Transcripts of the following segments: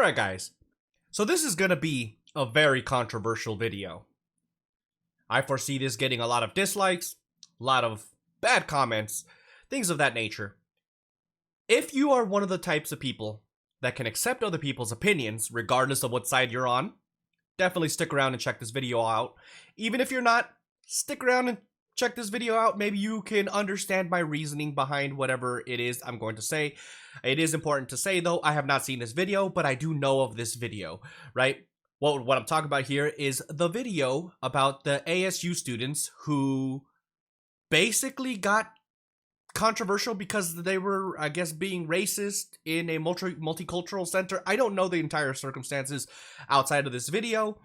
Alright guys, so this is gonna be a very controversial video. I foresee this getting a lot of dislikes, a lot of bad comments, things of that nature. If you are one of the types of people that can accept other people's opinions regardless of what side you're on, definitely stick around and check this video out. Even if you're not, stick around and check this video out. Maybe you can understand my reasoning behind whatever it is I'm going to say. It is important to say though, I have not seen this video, but I do know of this video, right? Well, what I'm talking about here is the video about the ASU students who basically got controversial because they were, I guess, being racist in a multicultural center. I don't know the entire circumstances outside of this video.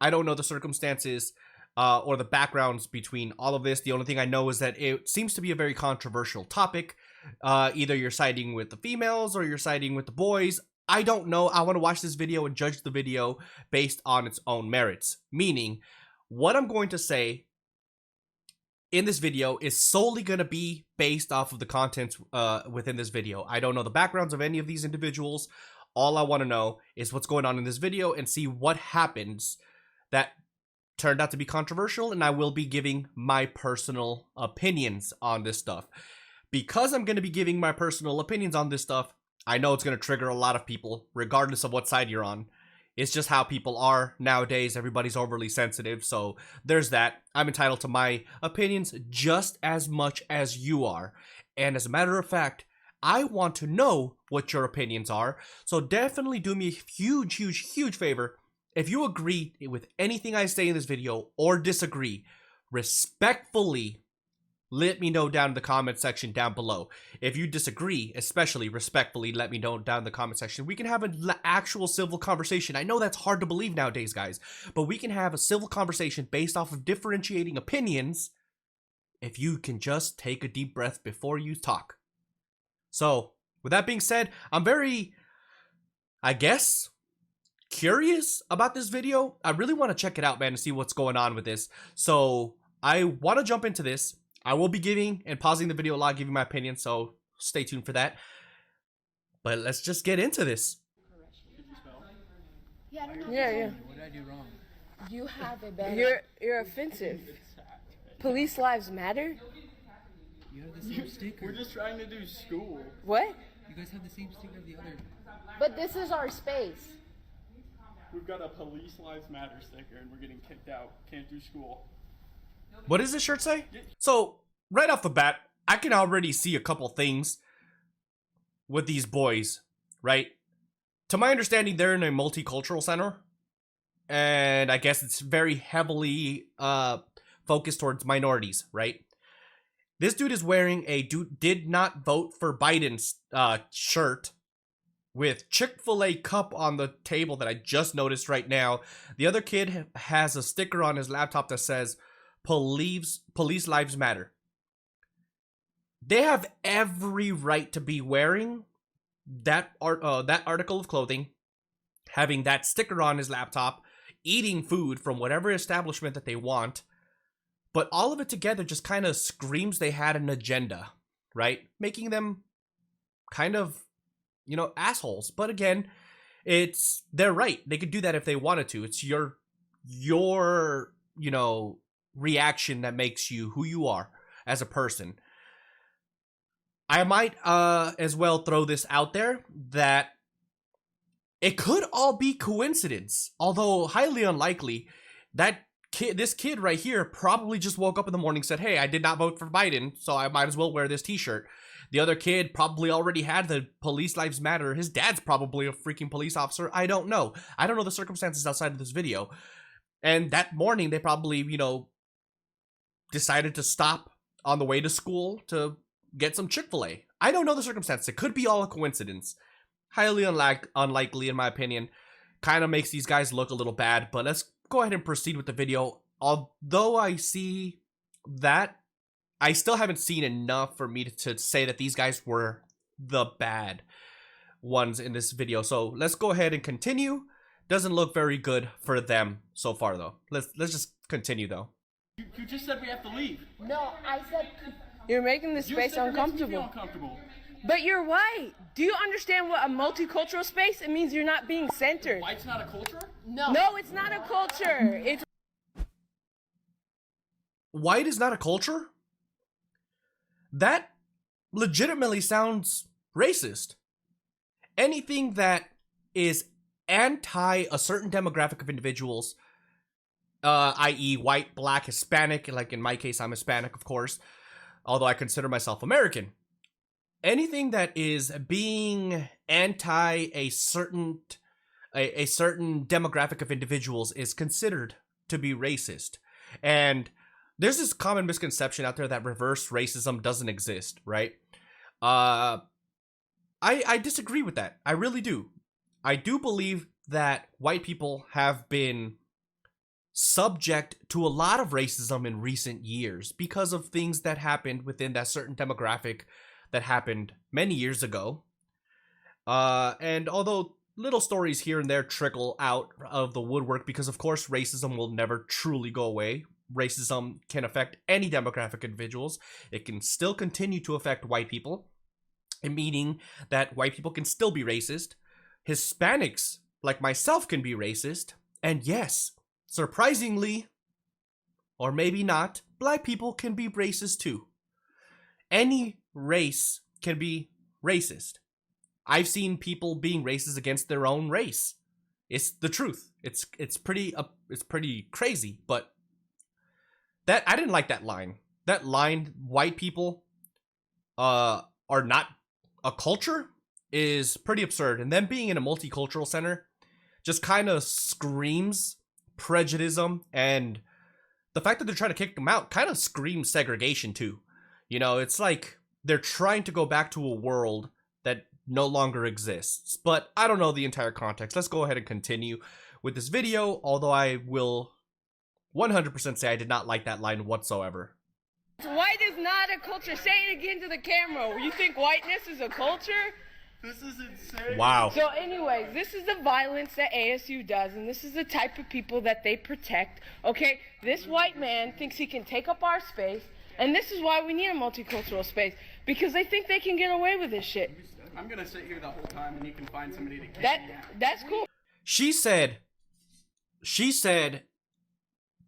I don't know the circumstances or the backgrounds between all of this. The only thing I know is that it seems to be a very controversial topic. Either you're siding with the females or you're siding with the boys. I don't know. I want to watch this video and judge the video based on its own merits. Meaning, what I'm going to say in this video is solely going to be based off of the content within this video. I don't know the backgrounds of any of these individuals. All I want to know is what's going on in this video and see what happens that turned out to be controversial, and I will be giving my personal opinions on this stuff. Because I'm going to be giving my personal opinions on this stuff, I know it's going to trigger a lot of people, regardless of what side you're on. It's just how people are nowadays. Everybody's overly sensitive, so there's that. I'm entitled to my opinions just as much as you are. And as a matter of fact, I want to know what your opinions are, so definitely do me a huge favor. If you agree with anything I say in this video or disagree, respectfully let me know down in the comment section down below. If you disagree, especially respectfully, let me know down in the comment section. We can have an actual civil conversation. I know that's hard to believe nowadays, guys, but we can have a civil conversation based off of differentiating opinions if you can just take a deep breath before you talk. So, with that being said, I'm very, I guess, curious about this video. I really want to check it out, man, and see what's going on with this. So, I want to jump into this. I will be giving and pausing the video a lot, giving my opinion, so stay tuned for that. But let's just get into this. Yeah. What did I do wrong? You have a bad. You're offensive. Police lives matter? You have the same sticker. We're just trying to do school. What? You guys have the same sticker of the other. But this is our space. We've got a Police Lives Matter sticker and we're getting kicked out. Can't do school. What does this shirt say? So, right off the bat, I can already see a couple things with these boys, right? To my understanding, they're in a multicultural center. And I guess it's very heavily focused towards minorities, right? This dude is wearing a did not vote for Biden's shirt with Chick-fil-A cup on the table that I just noticed right now. The other kid has a sticker on his laptop that says, Police Lives Matter. They have every right to be wearing that article of clothing, having that sticker on his laptop, eating food from whatever establishment that they want, but all of it together just kind of screams they had an agenda, right? Making them kind of, you know, assholes. But again, it's their right. They could do that if they wanted to. It's your you know, reaction that makes you who you are as a person. I might as well throw this out there that it could all be coincidence, although highly unlikely. That this kid right here probably just woke up in the morning and said, hey, I did not vote for Biden, so I might as well wear this t-shirt. The other kid probably already had the Police Lives Matter. His dad's probably a freaking police officer. I don't know. I don't know the circumstances outside of this video. And that morning, they probably, you know, decided to stop on the way to school to get some Chick-fil-A. I don't know the circumstances. It could be all a coincidence. Highly unlikely, in my opinion. Kind of makes these guys look a little bad, but let's go ahead and proceed with the video. Although I see that, I still haven't seen enough for me to say that these guys were the bad ones in this video. So let's go ahead and continue. Doesn't look very good for them so far, though. Let's just continue, though. You just said we have to leave. No, I said. You're making the space You said uncomfortable. It makes me feel uncomfortable. But you're white. Do you understand what a multicultural space? It means you're not being centered. White's not a culture? No. No, it's not a culture. It's White is not a culture? That legitimately sounds racist. Anything that is anti a certain demographic of individuals, i.e. white, black, Hispanic, like in my case I'm Hispanic of course, although I consider myself American. Anything that is being anti a certain demographic of individuals is considered to be racist. And there's this common misconception out there that reverse racism doesn't exist, right? I disagree with that. I really do. I do believe that white people have been subject to a lot of racism in recent years because of things that happened within that certain demographic that happened many years ago. And although little stories here and there trickle out of the woodwork, because of course racism will never truly go away. Racism can affect any demographic individuals. It can still continue to affect white people, meaning that white people can still be racist. Hispanics, like myself, can be racist. And yes, surprisingly, or maybe not, black people can be racist too. Any race can be racist. I've seen people being racist against their own race. It's the truth. It's pretty crazy, but that I didn't like that line. That line, white people are not a culture, is pretty absurd. And them being in a multicultural center just kind of screams prejudice, and the fact that they're trying to kick them out kind of screams segregation too. You know, it's like they're trying to go back to a world that no longer exists. But I don't know the entire context. Let's go ahead and continue with this video, although I will 100% say I did not like that line whatsoever. white is not a culture. Say it again to the camera. You think whiteness is a culture? This is insane. Wow. So anyways, this is the violence that ASU does, and this is the type of people that they protect, okay? This white man thinks he can take up our space, and this is why we need a multicultural space, because they think they can get away with this shit. I'm gonna sit here the whole time and you can find somebody to kick me out. That's cool. She said,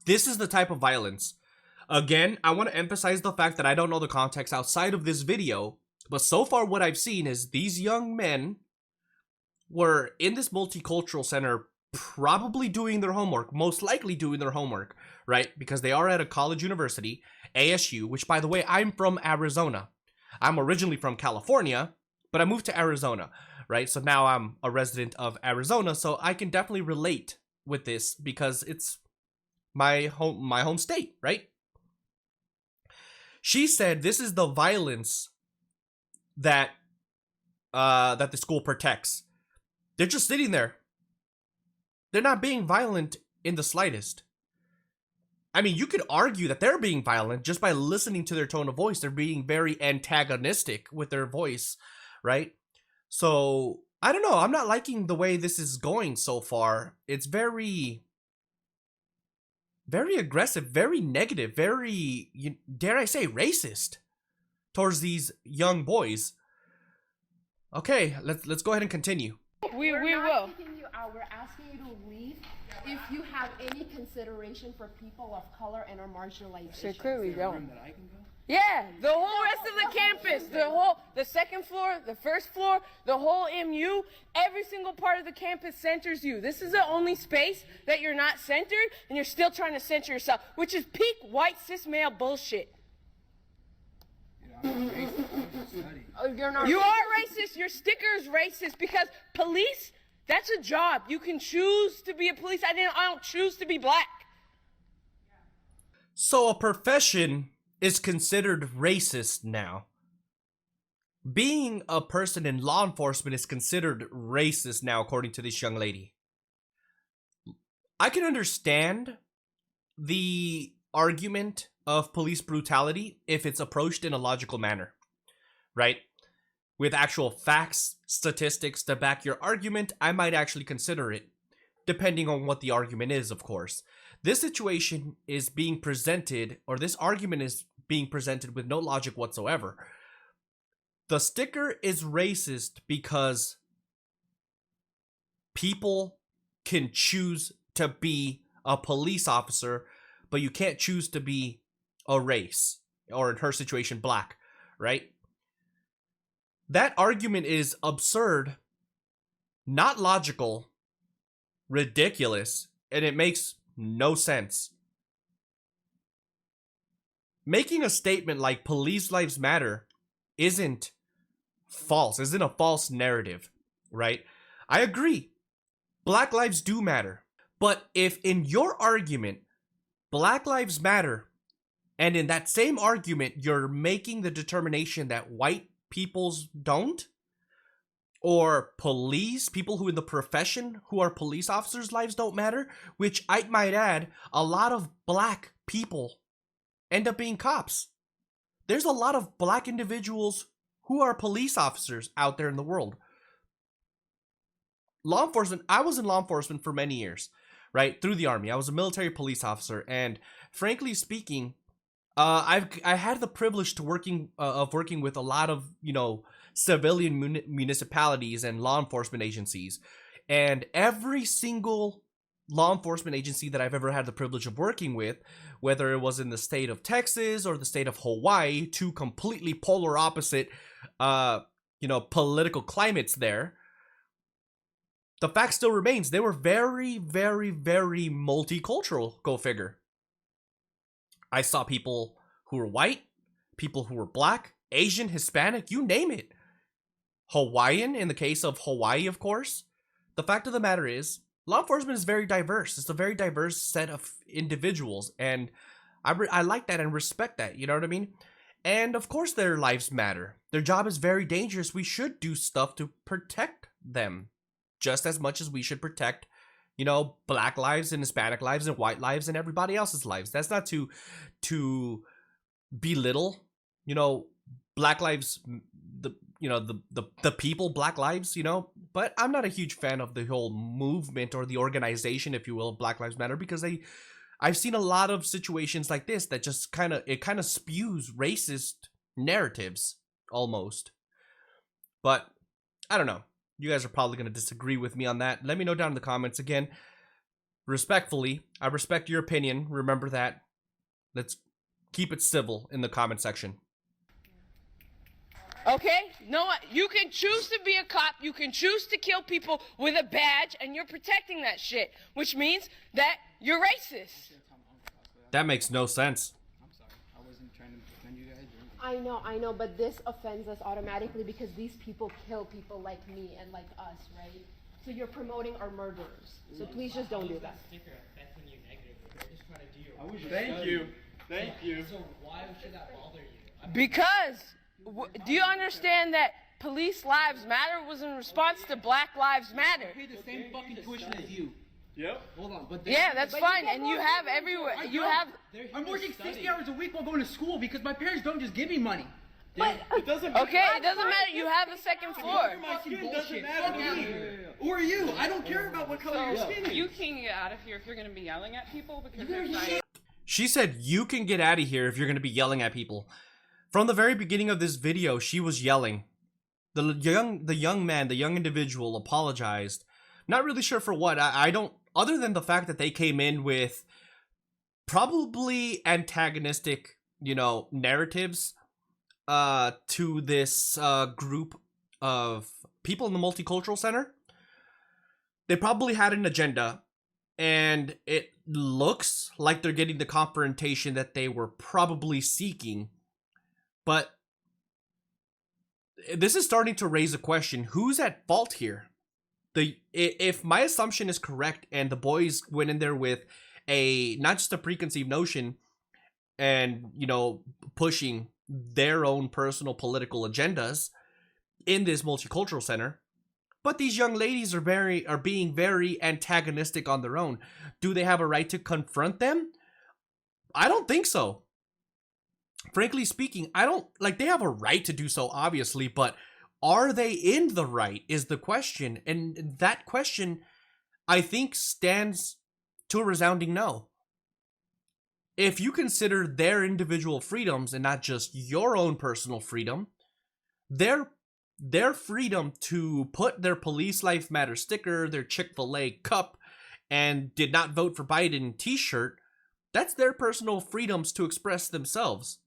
this is the type of violence. Again, I want to emphasize the fact that I don't know the context outside of this video, but so far what I've seen is these young men were in this multicultural center probably doing their homework, most likely doing their homework, right? Because they are at a college university, ASU, which by the way, I'm from Arizona. I'm originally from California, but I moved to Arizona, right? So now I'm a resident of Arizona, so I can definitely relate with this because it's my home state, right? She said this is the violence that the school protects. They're just sitting there. They're not being violent in the slightest. I mean, you could argue that they're being violent just by listening to their tone of voice. They're being very antagonistic with their voice, right? So, I don't know. I'm not liking the way this is going so far. It's very aggressive, very negative, very, dare I say, racist towards these young boys. Okay, let's go ahead and continue. We We're will. not kicking you out. We're asking you to leave if you have any consideration for people of color and our marginalization. So clearly Room don't. that I can go? Yeah, the whole rest of the campus, the second floor, the first floor, the whole MU, every single part of the campus centers you. This is the only space that you're not centered, and you're still trying to center yourself, which is peak white cis male bullshit. You're not. You are racist. Your sticker is racist because police, that's a job. You can choose to be a police. I don't choose to be black. So a profession is considered racist now. Being a person in law enforcement is considered racist now, according to this young lady. I can understand the argument of police brutality if it's approached in a logical manner, right? With actual facts, statistics to back your argument, I might actually consider it, depending on what the argument is, of course. This situation is being presented, or this argument is being presented with no logic whatsoever. The sticker is racist because people can choose to be a police officer, but you can't choose to be a race, or in her situation, black, right? That argument is absurd, not logical, ridiculous, and it makes no sense. Making a statement like police lives matter isn't a false narrative, right? I agree. Black lives do matter. But if in your argument, Black lives matter, and in that same argument, you're making the determination that white people's don't, or people who in the profession who are police officers' lives don't matter, which I might add, a lot of black people end up being cops. There's a lot of black individuals who are police officers out there in the world. Law enforcement, I was in law enforcement for many years, right? Through the Army. I was a military police officer, and frankly speaking, I had the privilege to working with a lot of, civilian municipalities and law enforcement agencies, and every single law enforcement agency that I've ever had the privilege of working with, whether it was in the state of Texas or the state of Hawaii, two completely polar opposite, political climates there, the fact still remains they were very, very, very multicultural. Go figure. I saw people who were white, people who were black, Asian, Hispanic, you name it. Hawaiian, in the case of Hawaii, of course. The fact of the matter is, law enforcement is very diverse. It's a very diverse set of individuals, and I like that and respect that, you know what I mean? And of course their lives matter. Their job is very dangerous. We should do stuff to protect them, just as much as we should protect, black lives and Hispanic lives and white lives and everybody else's lives. That's not to belittle, black lives, the people, black lives, but I'm not a huge fan of the whole movement or the organization, if you will, of Black Lives Matter, because I've seen a lot of situations like this that just kind of spews racist narratives almost. But I don't know. You guys are probably going to disagree with me on that. Let me know down in the comments. Again, respectfully, I respect your opinion. Remember that. Let's keep it civil in the comment section. Okay? No, you can choose to be a cop. You can choose to kill people with a badge, and you're protecting that shit, which means that you're racist. That makes no sense. I'm sorry. I wasn't trying to defend you guys. I know, but this offends us automatically because these people kill people like me and like us, right? So you're promoting our murderers. So please just don't do that. Sticker affecting you negatively. They're just trying to do your work. Thank you. So why should that bother you? Because, do you understand that Police Lives Matter was in response to Black Lives Matter? I pay the same fucking tuition as you. Yep. Hold on, but Yeah, that's fine, and you have everywhere. You have. I'm working 60 hours a week while going to school because my parents don't just give me money. It doesn't matter. Okay, it doesn't matter. You have a second floor. My skin doesn't Bullshit. matter to me. Or you? I don't care about what color your skin is. You can get out of here if you're going to be yelling at people because they're trying. She said you can get out of here if you're going to be yelling at people. From the very beginning of this video, she was yelling. The young man, the young individual apologized. Not really sure for what. I don't, other than the fact that they came in with probably antagonistic, narratives to this group of people in the Multicultural Center. They probably had an agenda, and it looks like they're getting the confrontation that they were probably seeking. But this is starting to raise a question. Who's at fault here? If my assumption is correct and the boys went in there with not just a preconceived notion and, pushing their own personal political agendas in this Multicultural Center, but these young ladies are being very antagonistic on their own. Do they have a right to confront them? I don't think so. Frankly speaking, they have a right to do so, obviously, but are they in the right is the question. And that question, I think, stands to a resounding no. If you consider their individual freedoms and not just your own personal freedom, their freedom to put their Police Life Matter sticker, their Chick-fil-A cup, and did not vote for Biden t-shirt, that's their personal freedoms to express themselves.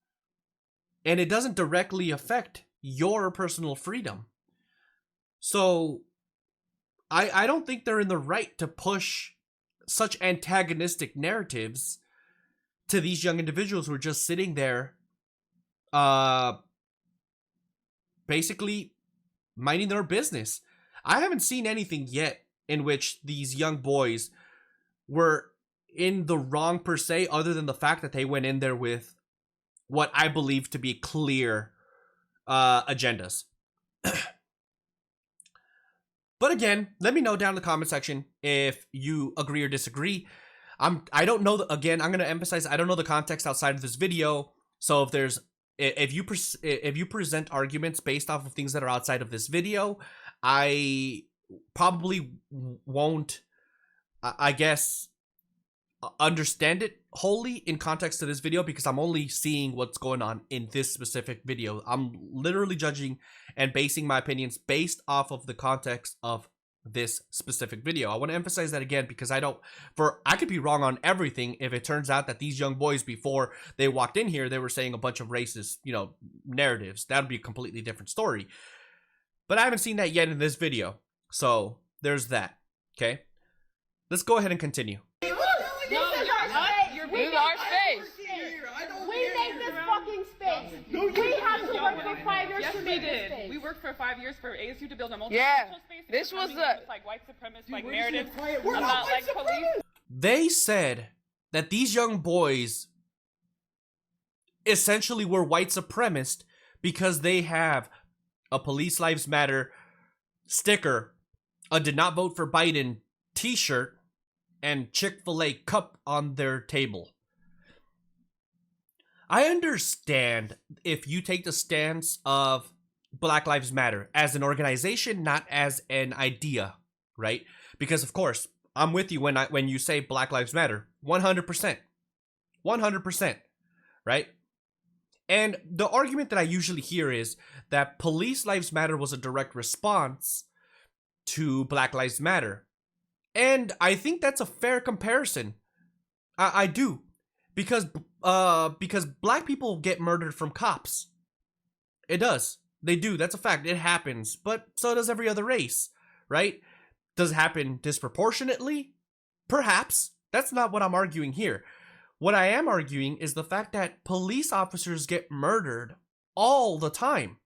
And it doesn't directly affect your personal freedom. So I don't think they're in the right to push such antagonistic narratives to these young individuals who are just sitting there basically minding their business. I haven't seen anything yet in which these young boys were in the wrong per se, other than the fact that they went in there with what I believe to be clear agendas. But again, let me know down in the comment section if you agree or disagree. I don't know. Again, I'm going to emphasize, I don't know the context outside of this video. So if you present arguments based off of things that are outside of this video, I probably won't, I guess, understand it wholly in context to this video, because I'm only seeing what's going on in this specific video. I'm literally judging and basing my opinions based off of the context of this specific video. I want to emphasize that again, because I could be wrong on everything if it turns out that these young boys, before they walked in here, they were saying a bunch of racist, narratives. That would be a completely different story. But I haven't seen that yet in this video. So there's that. Okay. Let's go ahead and continue. This is our space. We made this fucking space. We have to work for 5 years Yes, to we make this did. space. We worked for 5 years for ASU to build a multicultural space. This was coming the- in with, like, white supremacist narratives about like police. They said that these young boys essentially were white supremacist because they have a Police Lives Matter sticker, a did not vote for Biden t-shirt, and Chick-fil-A cup on their table. I understand if you take the stance of Black Lives Matter as an organization, not as an idea, right? Because of course, I'm with you when you say Black Lives Matter, 100%, 100%, right? And the argument that I usually hear is that Police Lives Matter was a direct response to Black Lives Matter. And I think that's a fair comparison. I do. Because black people get murdered from cops. It does. They do. That's a fact. It happens. But so does every other race, right? Does it happen disproportionately? Perhaps. That's not what I'm arguing here. What I am arguing is the fact that police officers get murdered all the time.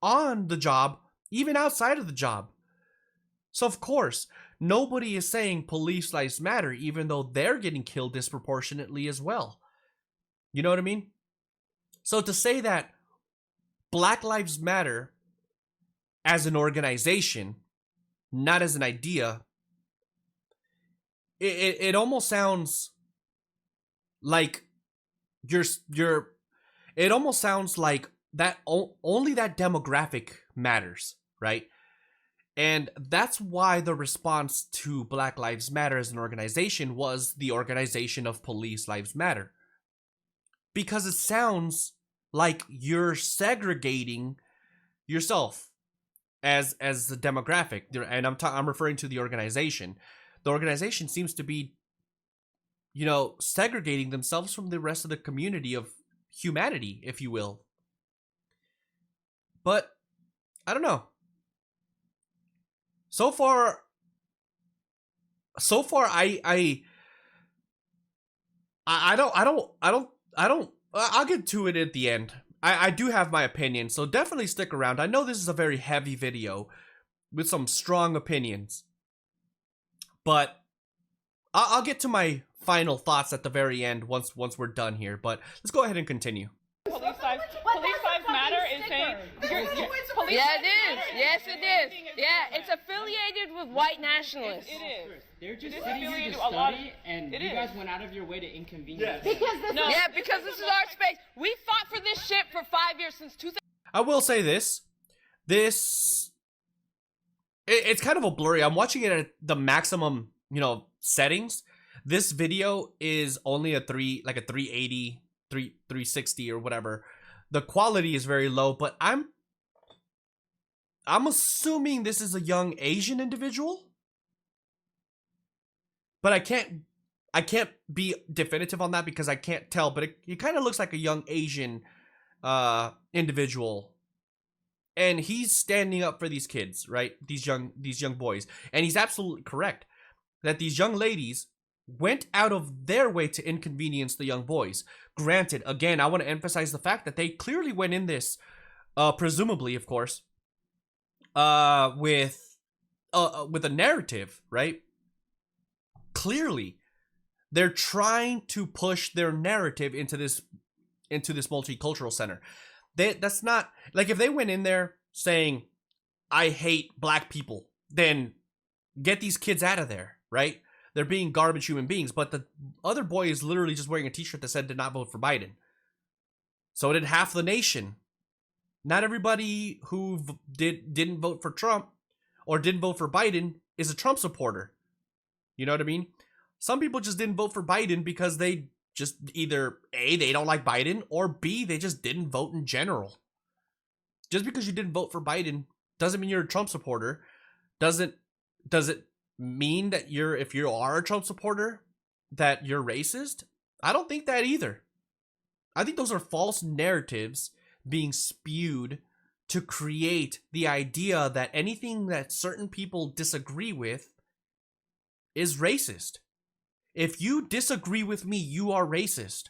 On the job, even outside of the job. So of course, nobody is saying Police Lives Matter, even though they're getting killed disproportionately as well. You know what I mean? So to say that Black Lives Matter as an organization, not as an idea, it almost sounds like it almost sounds like that only that demographic matters, right? And that's why the response to Black Lives Matter as an organization was the organization of Police Lives Matter. Because it sounds like you're segregating yourself as the demographic. And I'm referring to the organization. The organization seems to be, segregating themselves from the rest of the community of humanity, if you will. But I don't know. So far, I'll get to it at the end. I do have my opinion, so definitely stick around. I know this is a very heavy video with some strong opinions, but I'll get to my final thoughts at the very end once we're done here. But let's go ahead and continue. Police Lives Matter is saying police Yeah, lives it is. matter Yes, is it is. saying Yeah, it's affiliated with white nationalists. It is. They're just It is sitting here affiliated to with a lot study, of- and it you is. guys went out of your way to inconvenience. Because this No. is Yeah, because this is our space. We fought for this shit for 5 years, since 2000. I will say this. It's kind of a blurry. I'm watching it at the maximum, settings. This video is only a 380, 360 or whatever. The quality is very low, but I'm I'm assuming this is a young Asian individual, but I can't be definitive on that because I can't tell, but it kind of looks like a young Asian individual. And he's standing up for these kids, right? These young boys. And he's absolutely correct that these young ladies went out of their way to inconvenience the young boys. Granted, again, I want to emphasize the fact that they clearly went in this, presumably, of course, with a narrative, right? Clearly, they're trying to push their narrative into this multicultural center. That's not like if they went in there saying, "I hate black people," then get these kids out of there, right? They're being garbage human beings. But the other boy is literally just wearing a t-shirt that said did not vote for Biden. So did half the nation. Not everybody who didn't vote for Trump or didn't vote for Biden is a Trump supporter. You know what I mean? Some people just didn't vote for Biden because they just either A, they don't like Biden, or B, they just didn't vote in general. Just because you didn't vote for Biden doesn't mean you're a Trump supporter. Does it mean that if you are a Trump supporter, that you're racist? I don't think that either. I think those are false narratives being spewed to create the idea that anything that certain people disagree with is racist. If you disagree with me, you are racist.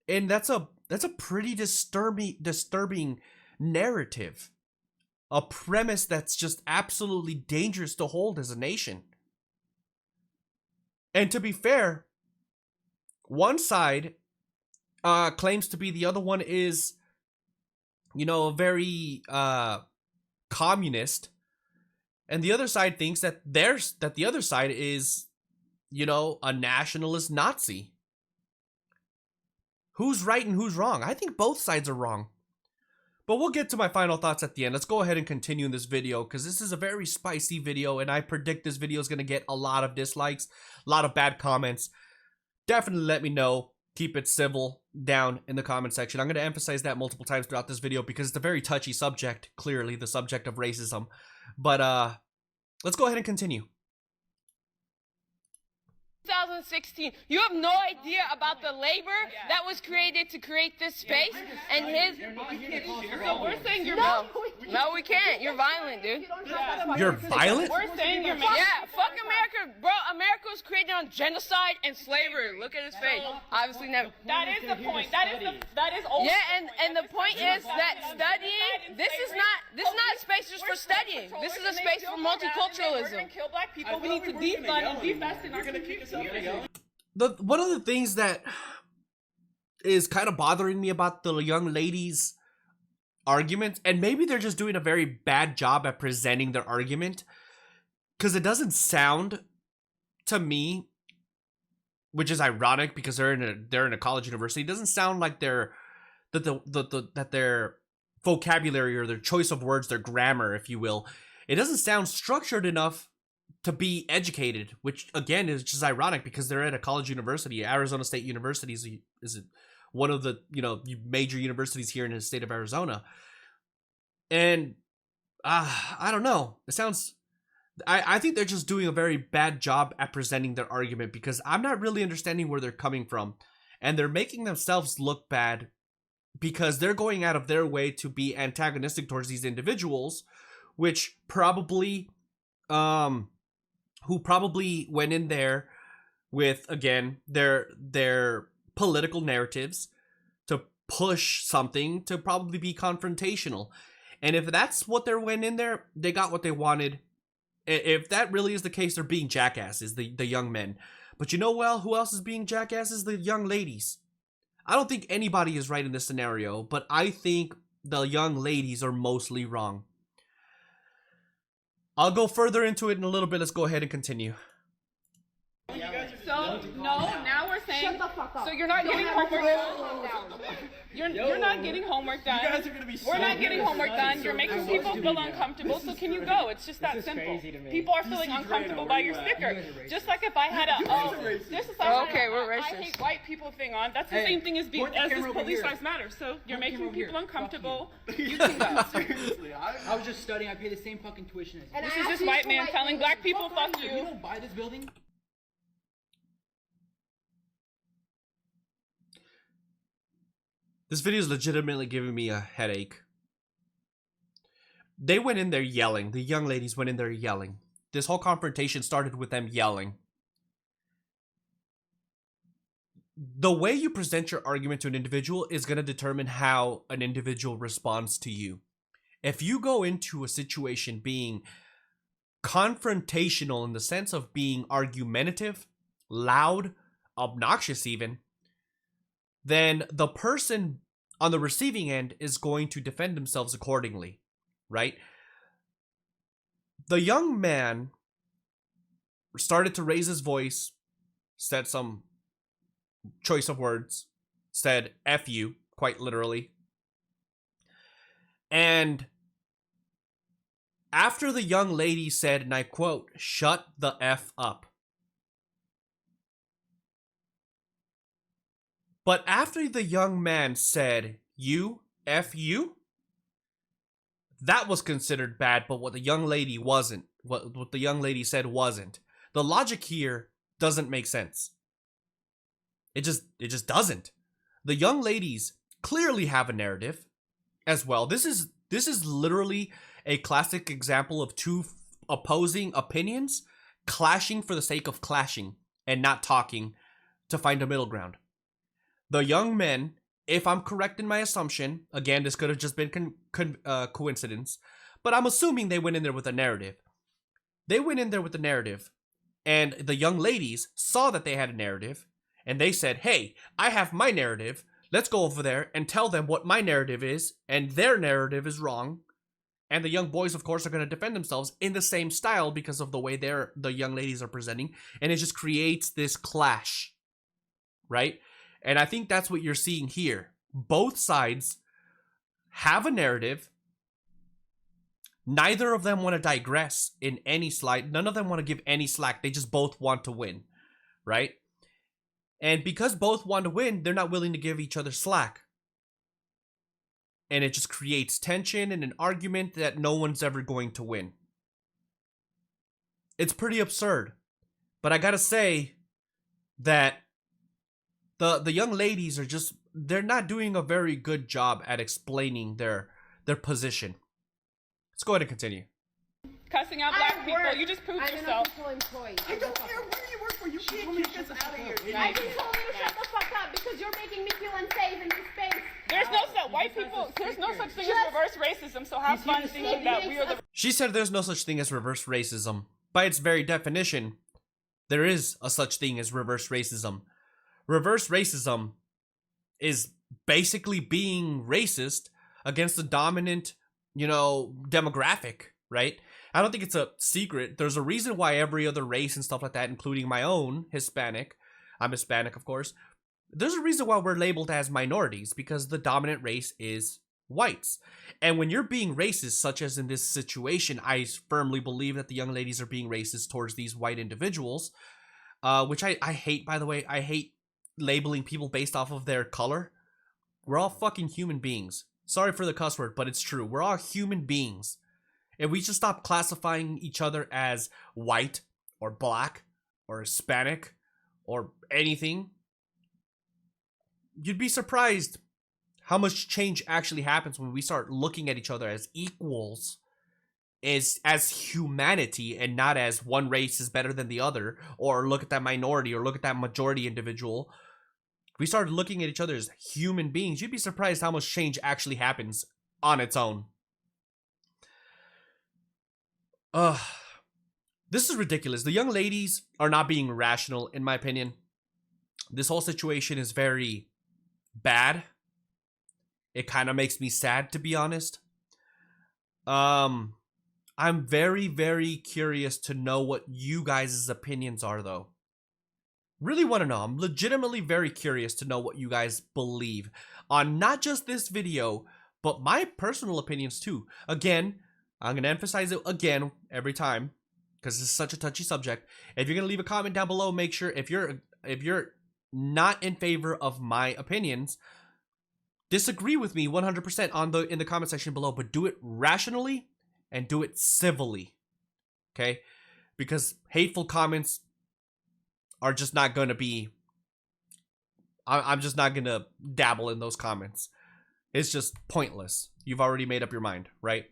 And that's a pretty disturbing narrative. A premise that's just absolutely dangerous to hold as a nation. And to be fair, one side claims to be the other one is, very communist, and the other side thinks that the other side is, a nationalist Nazi. Who's right and who's wrong? I think both sides are wrong. But we'll get to my final thoughts at the end. Let's go ahead and continue in this video because this is a very spicy video and I predict this video is going to get a lot of dislikes, a lot of bad comments. Definitely let me know. Keep it civil down in the comment section. I'm going to emphasize that multiple times throughout this video because it's a very touchy subject, clearly the subject of racism. But let's go ahead and continue. 2016. You have no idea about the labor that was created to create this space and his. So we're saying you're No, we can't. You're violent, dude. You're violent? We're saying you're Yeah, fuck America, bro. America was created on genocide and slavery. Look at his face. Obviously never. That is the point. That is old. Yeah, and the point is that studying. This is not a space just for studying. This is a space for We're gonna multiculturalism. kill black people. We need to defund and defest in our community. One of the things that is kind of bothering me about the young ladies' argument, and maybe they're just doing a very bad job at presenting their argument, because it doesn't sound to me, which is ironic because they're in a college university, it doesn't sound like that their vocabulary or their choice of words, their grammar, if you will, it doesn't sound structured enough to be educated, which again is just ironic because they're at a college university. Arizona State University is one of the major universities here in the state of Arizona, and I don't know. It sounds. I think they're just doing a very bad job at presenting their argument because I'm not really understanding where they're coming from, and they're making themselves look bad because they're going out of their way to be antagonistic towards these individuals, which probably who probably went in there with, again, their political narratives to push something to probably be confrontational. And if that's what they went in there, they got what they wanted. If that really is the case, they're being jackasses, the young men. But who else is being jackasses? The young ladies. I don't think anybody is right in this scenario, but I think the young ladies are mostly wrong. I'll go further into it in a little bit. Let's go ahead and continue. So, no, now we're are saying. Shut the fuck up. So you're not getting homework done. You're not getting homework done. You guys are gonna be We're not so getting good. homework done. You're making people feel uncomfortable. So can you go? It's just that simple. People are feeling uncomfortable by your sticker. Just like if I had we're I racist. hate white people thing on. That's the same thing as point the this camera over police here. lives matter. So you're Point the making camera over people here. uncomfortable. You can go. Seriously, I was just studying. I pay the same fucking tuition as you. And This I is asked this you white for man my telling opinion. black people, Fuck outta fuck here. you. You don't buy this building. This video is legitimately giving me a headache. They went in there yelling. The young ladies went in there yelling. This whole confrontation started with them yelling. The way you present your argument to an individual is going to determine how an individual responds to you. If you go into a situation being confrontational in the sense of being argumentative, loud, obnoxious even, then the person on the receiving end is going to defend themselves accordingly, right? The young man started to raise his voice, said some choice of words, said F you, quite literally. And after the young lady said, and I quote, "Shut the F up." But after the young man said, "You, F you," that was considered bad, but what the young lady wasn't. What the young lady said wasn't. The logic here doesn't make sense. It just doesn't. The young ladies clearly have a narrative as well. This is literally a classic example of two opposing opinions clashing for the sake of clashing and not talking to find a middle ground. The young men, if I'm correct in my assumption, again, this could have just been coincidence, but I'm assuming they went in there with a narrative. They went in there with a narrative, and the young ladies saw that they had a narrative, and they said, "Hey, I have my narrative. Let's go over there and tell them what my narrative is, and their narrative is wrong." And the young boys, of course, are going to defend themselves in the same style because of the way the young ladies are presenting, and it just creates this clash, right? And I think that's what you're seeing here. Both sides have a narrative. Neither of them want to digress in any slide. None of them want to give any slack. They just both want to win, right? And because both want to win, they're not willing to give each other slack. And it just creates tension and an argument that no one's ever going to win. It's pretty absurd. But I gotta say that the young ladies are just, they're not doing a very good job at explaining their position. Let's go ahead and continue. Cussing out black people. You just proved I'm yourself. an official employee. I don't care where you work for. You can't kick us out of here. I just told you to shut the fuck up because you're making me feel unsafe in this space. There's no such white people. There's no such thing as reverse racism. So have fun thinking that we are the. She said there's no such thing as reverse racism. By its very definition, there is a such thing as reverse racism. Reverse racism is basically being racist against the dominant, demographic, right? I don't think it's a secret. There's a reason why every other race and stuff like that, including my own, Hispanic, I'm Hispanic, of course. There's a reason why we're labeled as minorities, because the dominant race is whites. And when you're being racist, such as in this situation, I firmly believe that the young ladies are being racist towards these white individuals, which I hate, by the way. I hate labeling people based off of their color. We're all fucking human beings. Sorry for the cuss word, but it's true. We're all human beings. If we just stop classifying each other as white or black or Hispanic or anything, you'd be surprised how much change actually happens when we start looking at each other as equals, as humanity, and not as one race is better than the other, or look at that minority or look at that majority individual. If we started looking at each other as human beings, you'd be surprised how much change actually happens on its own. This is ridiculous. The young ladies are not being rational, in my opinion. This whole situation is very bad. It kind of makes me sad, to be honest. I'm very, very curious to know what you guys' opinions are, though. Really want to know. I'm legitimately very curious to know what you guys believe on not just this video, but my personal opinions too. Again, I'm going to emphasize it again every time because this is such a touchy subject. If you're going to leave a comment down below, make sure if you're not in favor of my opinions, disagree with me 100% in the comment section below, but do it rationally and do it civilly. Okay? Because hateful comments are just not going to be, I'm just not going to dabble in those comments. It's just pointless. You've already made up your mind, right?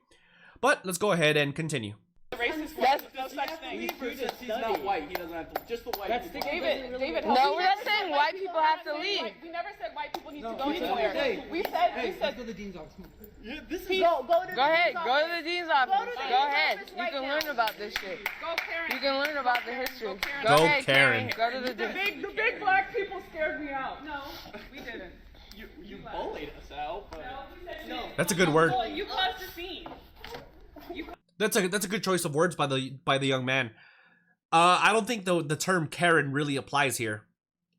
But let's go ahead and continue. Racist, that's no such thing. He's not white. He doesn't have to. Just the white. David. No, we're not saying white people have to leave. We never said white people need to go anywhere. We said. Go to the dean's office. Yeah, this is. Go to Go ahead, the go to the dean's office. Go to the Go dean's ahead. office You right can now. learn about this shit. Go Karen. You can learn about the history. Go ahead, Karen. Go to the The dean's. big black people scared me out. No, we didn't. You bullied us out, but No. That's a good word. Well, you caused a scene. That's a good choice of words by the young man. I don't think the term Karen really applies here.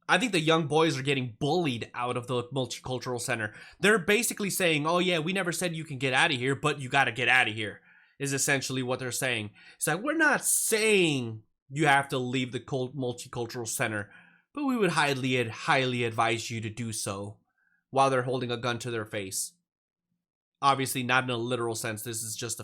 I think the young boys are getting bullied out of the multicultural center. They're basically saying, "Oh yeah, we never said you can get out of here, but you got to get out of here." Is essentially what they're saying. It's like, we're not saying you have to leave the multicultural center, but we would highly advise you to do so, while they're holding a gun to their face. Obviously, not in a literal sense. This is just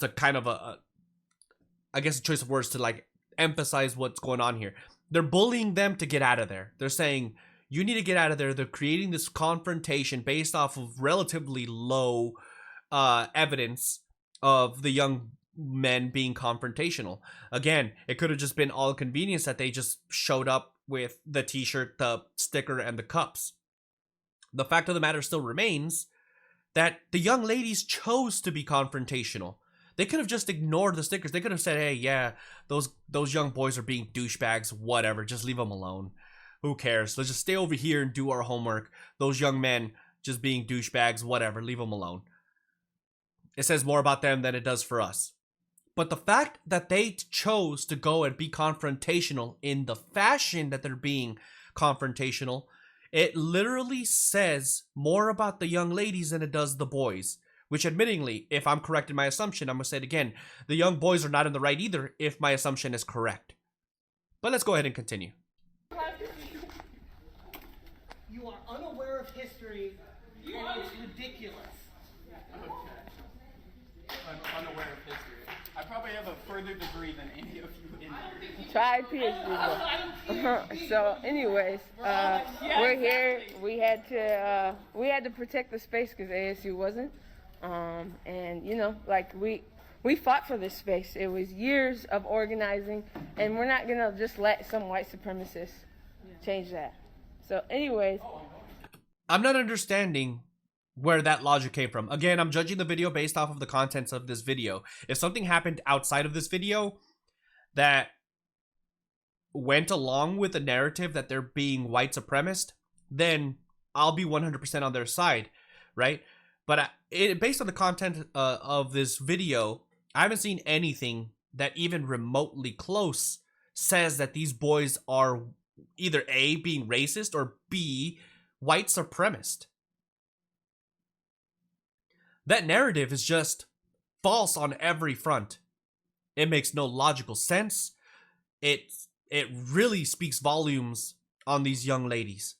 a kind of I guess a choice of words to like emphasize what's going on here. They're bullying them to get out of there. They're saying, you need to get out of there. They're creating this confrontation based off of relatively low evidence of the young men being confrontational. Again, it could have just been all convenience that they just showed up with the t-shirt, the sticker, and the cups. The fact of the matter still remains that the young ladies chose to be confrontational. They could have just ignored the stickers. They could have said, hey, yeah, those young boys are being douchebags, whatever, just leave them alone. Who cares? Let's just stay over here and do our homework. Those young men just being douchebags, whatever, leave them alone. It says more about them than it does for us. But the fact that they chose to go and be confrontational in the fashion that they're being confrontational, it literally says more about the young ladies than it does the boys. Which, admittingly, if I'm correct in my assumption, I'm going to say it again. The young boys are not in the right either if my assumption is correct. But let's go ahead and continue. You are unaware of history, and it's ridiculous. I'm unaware of history. I probably have a further degree than any of you in here. Try PhD. So, anyways, we're here. We had to protect the space because ASU wasn't. And you know, like we fought for this space. It was years of organizing, and we're not gonna just let some white supremacists change that. So, anyways, I'm not understanding where that logic came from. Again, I'm judging the video based off of the contents of this video. If something happened outside of this video that went along with the narrative that they're being white supremacist, then I'll be 100% on their side, right? But based on the content of this video, I haven't seen anything that even remotely close says that these boys are either A, being racist, or B, white supremacist. That narrative is just false on every front. It makes no logical sense. It really speaks volumes on these young ladies.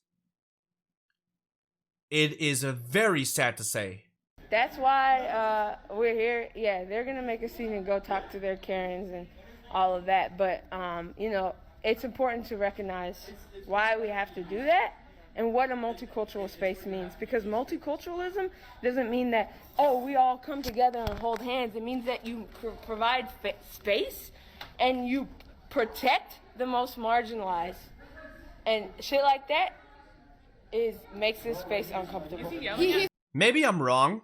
It is very sad to say. that's why we're here. Yeah, they're gonna make a scene and go talk to their Karens and all of that. But you know, it's important to recognize why we have to do that and what a multicultural space means. Because multiculturalism doesn't mean that, oh, we all come together and hold hands. It means that you provide space and you protect the most marginalized. And shit like that makes this space uncomfortable. Maybe I'm wrong,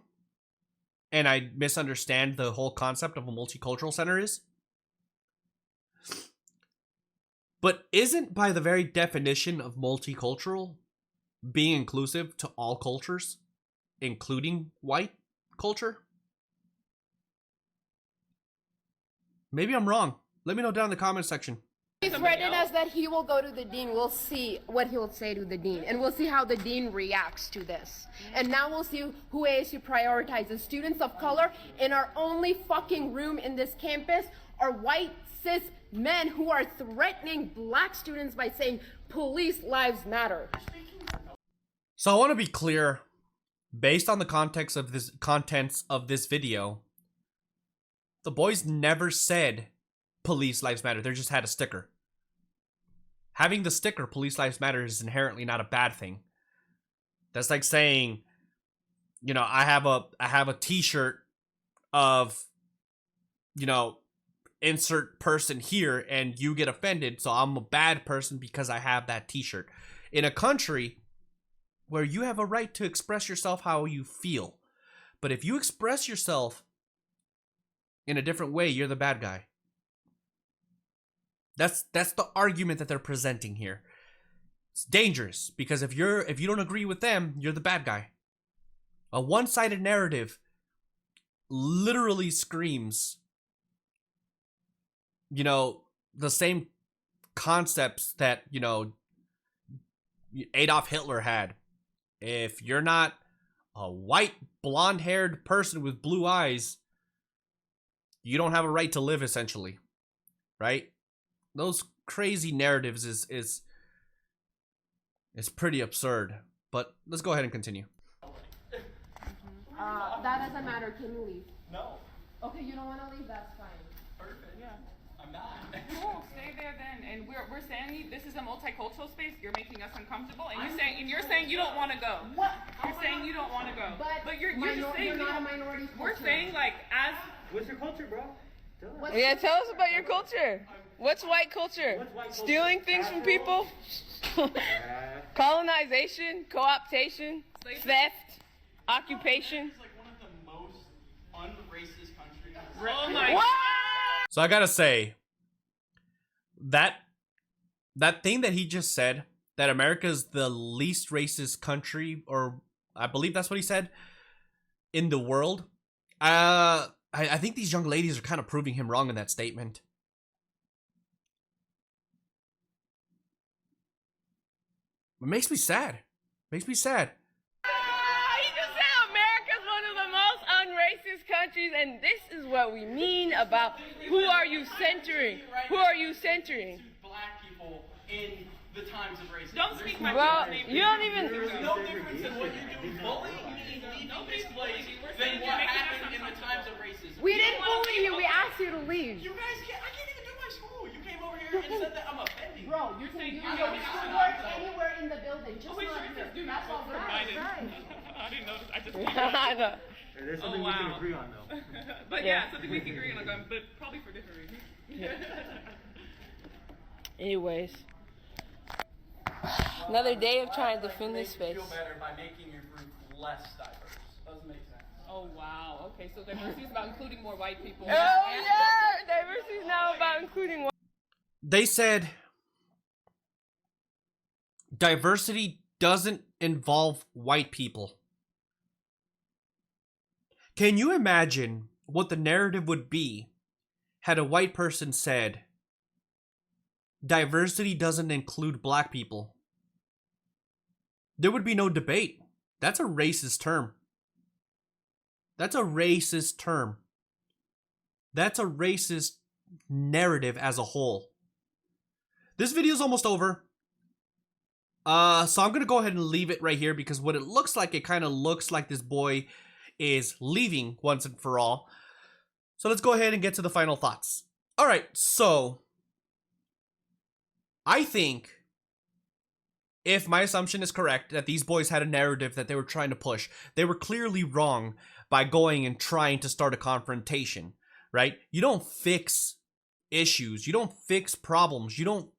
and I misunderstand the whole concept of a multicultural center is. But isn't, by the very definition of multicultural, being inclusive to all cultures, including white culture? Maybe I'm wrong. Let me know down in the comment section. He threatened us that he will go to the dean. We'll see what he'll say to the dean, and we'll see how the dean reacts to this. And now we'll see who ASU prioritizes. Students of color in our only fucking room in this campus are white cis men who are threatening black students by saying police lives matter. So I want to be clear, based on the contents of this video, the boys never said police lives matter. They just had a sticker. Having the sticker police lives matter is inherently not a bad thing. That's like saying, you know, I have a t-shirt of, you know, insert person here, and you get offended, so I'm a bad person because I have that t-shirt. In a country where you have a right to express yourself how you feel, but if you express yourself in a different way, you're the bad guy. That's the argument that they're presenting here. It's dangerous because if you don't agree with them, you're the bad guy. A one-sided narrative literally screams, you know, the same concepts that, you know, Adolf Hitler had. If you're not a white, blonde-haired person with blue eyes, you don't have a right to live, essentially. Right? Those crazy narratives is pretty absurd. But let's go ahead and continue. That doesn't matter. Can you leave? No. Okay, you don't want to leave? That's fine. Perfect. Yeah. I'm not. Cool, stay there then. And we're saying this is a multicultural space. You're making us uncomfortable, and you're saying you don't want to go. What? You're saying you don't want to go. But you're just saying you're not a minority culture. We're saying like as. What's your culture, bro? Tell us. Yeah, tell us about your culture. What's white culture? What's white culture? Stealing things from people? Colonization, co-optation, theft, occupation. It's like one of the most un-racist countries. Oh my. What? So I gotta say, that thing that he just said, that America's the least racist country, or I believe that's what he said, in the world, I think these young ladies are kind of proving him wrong in that statement. It makes me sad. Makes me sad. He just said America's one of the most unracist countries, and this is what we mean about who are you centering? Who are you centering? Black people in the times of racism. Don't speak my Well, people's name. you don't even. There's no difference in what you do bullying in this place than what happened in the times of racism. We didn't bully you. We asked you to leave. You guys can't. I can't even do my school. You came over here and said that I'm offending. Bro, you can do saying your schoolwork anywhere in the building. Just Wait, not sure, here. just do That's all that. right. I didn't notice. I just. I know. There's Oh something we can wow. agree on, though. But yeah, something we can agree on, but probably for different reasons. Anyways, another day of trying to defend this Makes space. you feel better by making your group less diverse. Doesn't make sense. Oh wow. Okay, so diversity is about including more white people. Oh yeah, diversity is now about including white. They said diversity doesn't involve white people. Can you imagine what the narrative would be had a white person said diversity doesn't include black people? There would be no debate. That's a racist term. That's a racist term. That's a racist narrative as a whole. This video is almost over. So I'm going to go ahead and leave it right here because what it looks like, it kind of looks like this boy is leaving once and for all. So let's go ahead and get to the final thoughts. All right, so I think if my assumption is correct that these boys had a narrative that they were trying to push, they were clearly wrong by going and trying to start a confrontation, right? You don't fix issues. You don't fix problems. You don't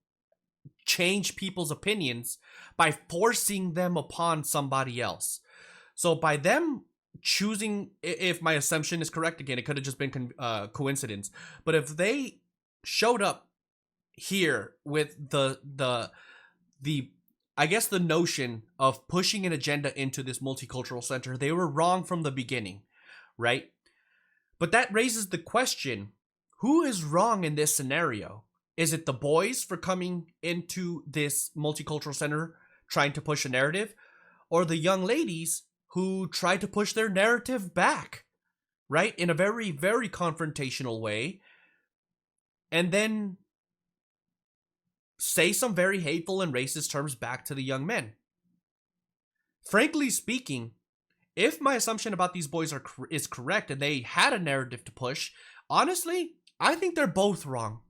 change people's opinions by forcing them upon somebody else. So by them choosing, if my assumption is correct, again, it could have just been coincidence, but if they showed up here with the I guess the notion of pushing an agenda into this multicultural center, they were wrong from the beginning, right? But that raises the question, who is wrong in this scenario? Is it the boys for coming into this multicultural center trying to push a narrative, or the young ladies who try to push their narrative back, right? In a very, very confrontational way, and then say some very hateful and racist terms back to the young men. Frankly speaking, if my assumption about these boys is correct and they had a narrative to push, honestly, I think they're both wrong.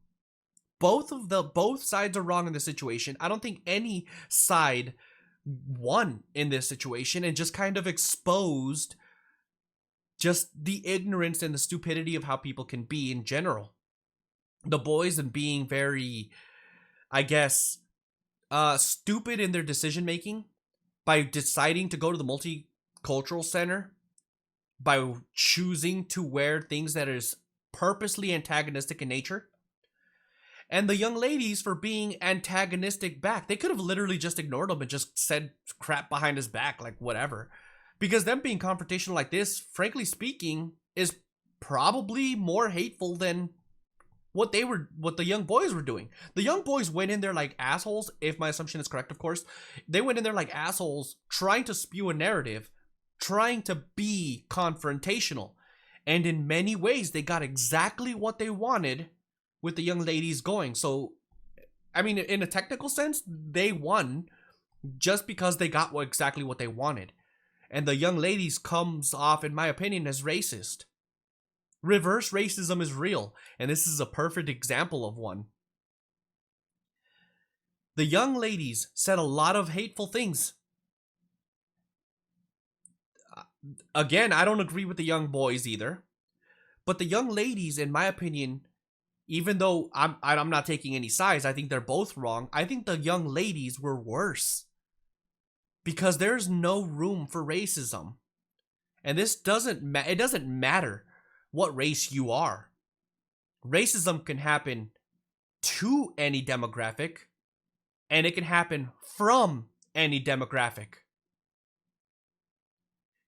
Both sides are wrong in this situation. I don't think any side won in this situation and just kind of exposed just the ignorance and the stupidity of how people can be in general. The boys and being very, I guess, stupid in their decision making by deciding to go to the multicultural center, by choosing to wear things that is purposely antagonistic in nature. And the young ladies for being antagonistic back. They could have literally just ignored him and just said crap behind his back, like whatever. Because them being confrontational like this, frankly speaking, is probably more hateful than what the young boys were doing. The young boys went in there like assholes, if my assumption is correct, of course. They went in there like assholes, trying to spew a narrative, trying to be confrontational. And in many ways, they got exactly what they wanted with the young ladies going. So, I mean, in a technical sense, they won just because they got exactly what they wanted. And the young ladies comes off, in my opinion, as racist. Reverse racism is real, and this is a perfect example of one. The young ladies said a lot of hateful things. Again, I don't agree with the young boys either. But the young ladies, in my opinion, even though I'm not taking any sides, I think they're both wrong. I think the young ladies were worse. Because there's no room for racism. And this doesn't matter what race you are. Racism can happen to any demographic, and it can happen from any demographic.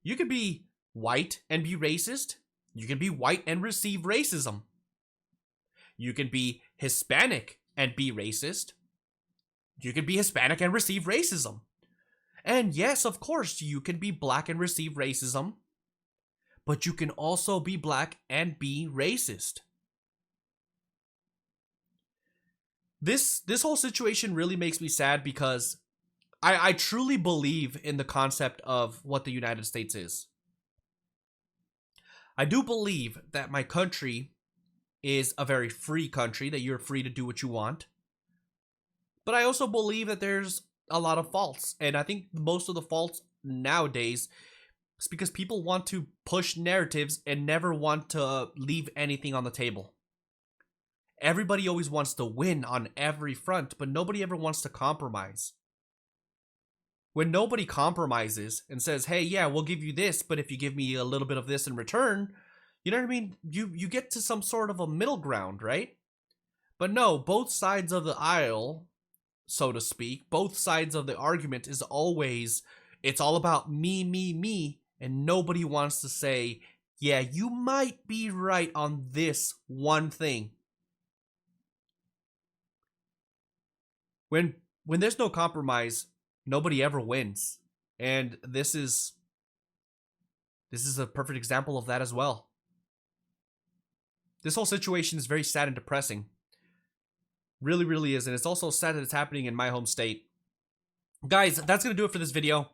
You could be white and be racist. You can be white and receive racism. You can be Hispanic and be racist. You can be Hispanic and receive racism. And yes, of course, you can be black and receive racism. But you can also be black and be racist. This whole situation really makes me sad because I truly believe in the concept of what the United States is. I do believe that my country is a very free country, that you're free to do what you want. But I also believe that there's a lot of faults. And I think most of the faults nowadays is because people want to push narratives and never want to leave anything on the table. Everybody always wants to win on every front, but nobody ever wants to compromise. When nobody compromises and says, hey, yeah, we'll give you this, but if you give me a little bit of this in return, you know what I mean? You get to some sort of a middle ground, right? But no, both sides of the aisle, so to speak, both sides of the argument is always, it's all about me, me, me, and nobody wants to say, yeah, you might be right on this one thing. When there's no compromise, nobody ever wins. And this is a perfect example of that as well. This whole situation is very sad and depressing. Really, really is. And it's also sad that it's happening in my home state. Guys, that's going to do it for this video.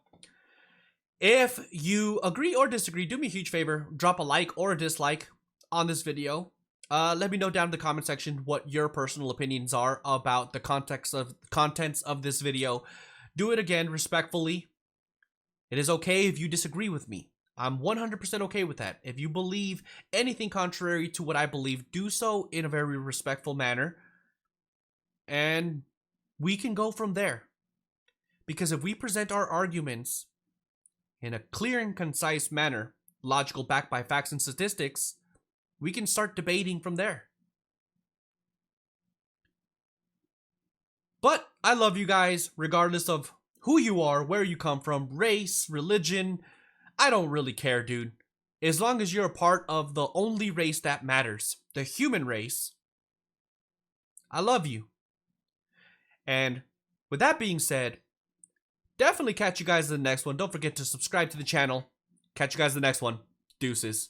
If you agree or disagree, do me a huge favor. Drop a like or a dislike on this video. Let me know down in the comment section what your personal opinions are about the contents of this video. Do it again respectfully. It is okay if you disagree with me. I'm 100% okay with that. If you believe anything contrary to what I believe, do so in a very respectful manner. And we can go from there. Because if we present our arguments in a clear and concise manner, logical, backed by facts and statistics, we can start debating from there. But I love you guys, regardless of who you are, where you come from, race, religion. I don't really care, dude. As long as you're a part of the only race that matters, the human race, I love you. And with that being said, definitely catch you guys in the next one. Don't forget to subscribe to the channel. Catch you guys in the next one. Deuces.